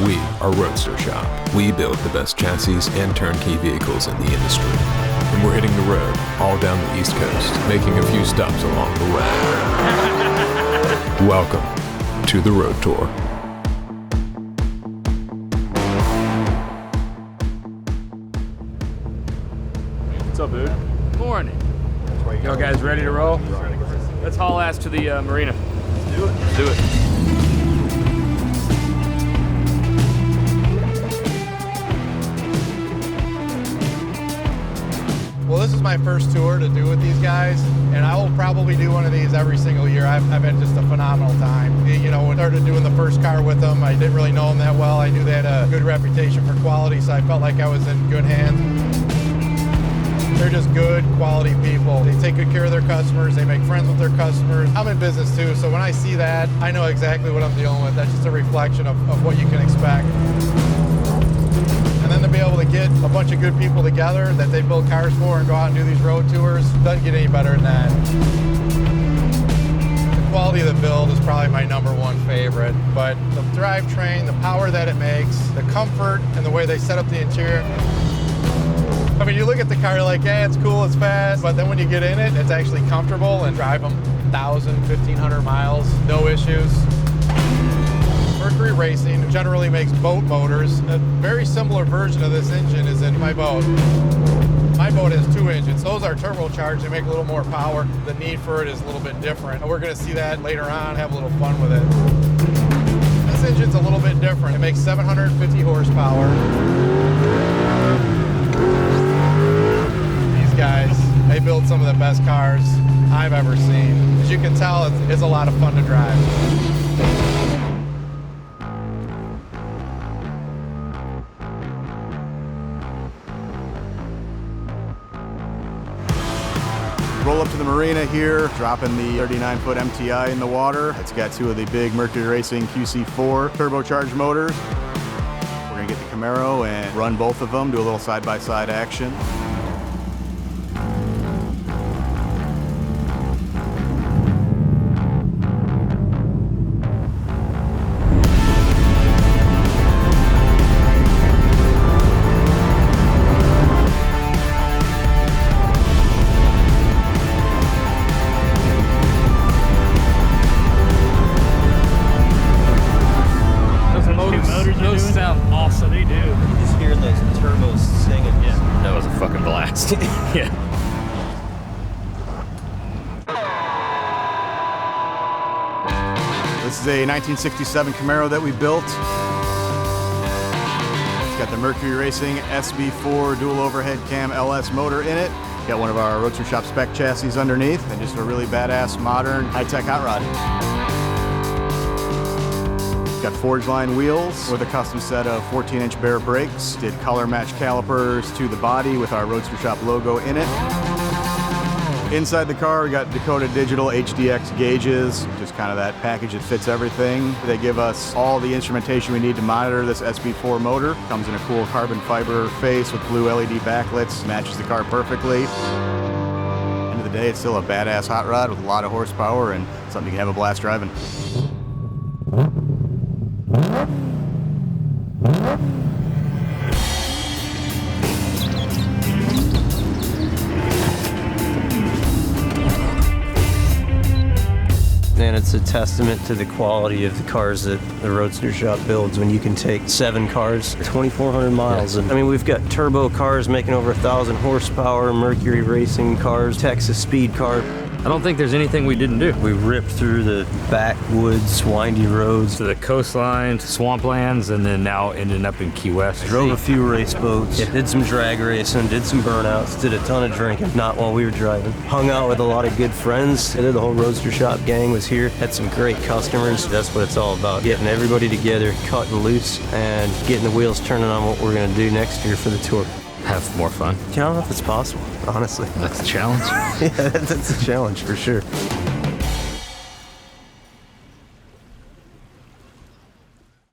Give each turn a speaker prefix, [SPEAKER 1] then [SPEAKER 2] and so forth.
[SPEAKER 1] We are Roadster Shop. We build the best chassis and turnkey vehicles in the industry. And we're hitting the road all down the East Coast, making a few stops along the way. Welcome to the Road Tour.
[SPEAKER 2] What's up, dude? Morning. Y'all guys ready to roll? Let's haul ass to the marina. Let's do it. Let's do it.
[SPEAKER 3] Well, this is my first tour to do with these guys, and I will probably do one of these every single year. I've had just a phenomenal time. You know, when I started doing the first car with them, I didn't really know them that well. I knew they had a good reputation for quality, so I felt like I was in good hands. They're just good, quality people. They take good care of their customers. They make friends with their customers. I'm in business too, so when I see that, I know exactly what I'm dealing with. That's just a reflection of what you can expect. And then to be able to get a bunch of good people together that they build cars for and go out and do these road tours, doesn't get any better than that. The quality of the build is probably my #1 favorite, but the drivetrain, the power that it makes, the comfort, and the way they set up the interior. I mean, you look at the car, you're like, yeah, it's cool, it's fast, but then when you get in it, it's actually comfortable and drive them 1,000, 1,500 miles, no issues. Mercury Racing generally makes boat motors. A very similar version of this engine is in my boat. My boat has 2 engines. Those are turbocharged. They make a little more power. The need for it is a little bit different. And we're going to see that later on, have a little fun with it. This engine's a little bit different. It makes 750 horsepower. These guys, they build some of the best cars I've ever seen. As you can tell, it's a lot of fun to drive.
[SPEAKER 4] Roll up to the marina here, dropping the 39-foot MTI in the water. It's got 2 of the big Mercury Racing QC4 turbocharged motors. We're gonna get the Camaro and run both of them, do a little side-by-side action.
[SPEAKER 2] Those sound awesome. They do.
[SPEAKER 5] You just hear those turbos singing.
[SPEAKER 2] Yeah, that was a fucking blast. Yeah.
[SPEAKER 4] This is a 1967 Camaro that we built. It's got the Mercury Racing SB4 dual overhead cam LS motor in it. Got one of our Roadster Shop spec chassis underneath, and just a really badass, modern, high-tech hot rod. Got forged line wheels with a custom set of 14-inch bare brakes. Did color match calipers to the body with our Roadster Shop logo in it. Inside the car, we got Dakota Digital HDX gauges, just kind of that package that fits everything. They give us all the instrumentation we need to monitor this SB4 motor. Comes in a cool carbon fiber face with blue LED backlights, matches the car perfectly. End of the day, it's still a badass hot rod with a lot of horsepower and something you can have a blast driving.
[SPEAKER 5] And it's a testament to the quality of the cars that the Roadster Shop builds when you can take 7 cars, 2,400 miles. And I mean, we've got turbo cars making over 1,000 horsepower, Mercury Racing cars, Texas speed car.
[SPEAKER 2] I don't think there's anything we didn't do.
[SPEAKER 5] We ripped through the backwoods, windy roads,
[SPEAKER 2] To the coastline, to swamplands, and then now ending up in Key West.
[SPEAKER 5] drove a few race boats, did some drag racing, did some burnouts, did a ton of drinking, not while we were driving. Hung out with a lot of good friends. The whole Roadster Shop gang was here, had some great customers. That's what it's all about, getting everybody together, cutting loose, and getting the wheels turning on what we're gonna do next year for the tour.
[SPEAKER 2] Have more fun.
[SPEAKER 5] I don't know if it's possible, honestly.
[SPEAKER 2] That's a challenge.
[SPEAKER 5] Yeah, that's a challenge for sure.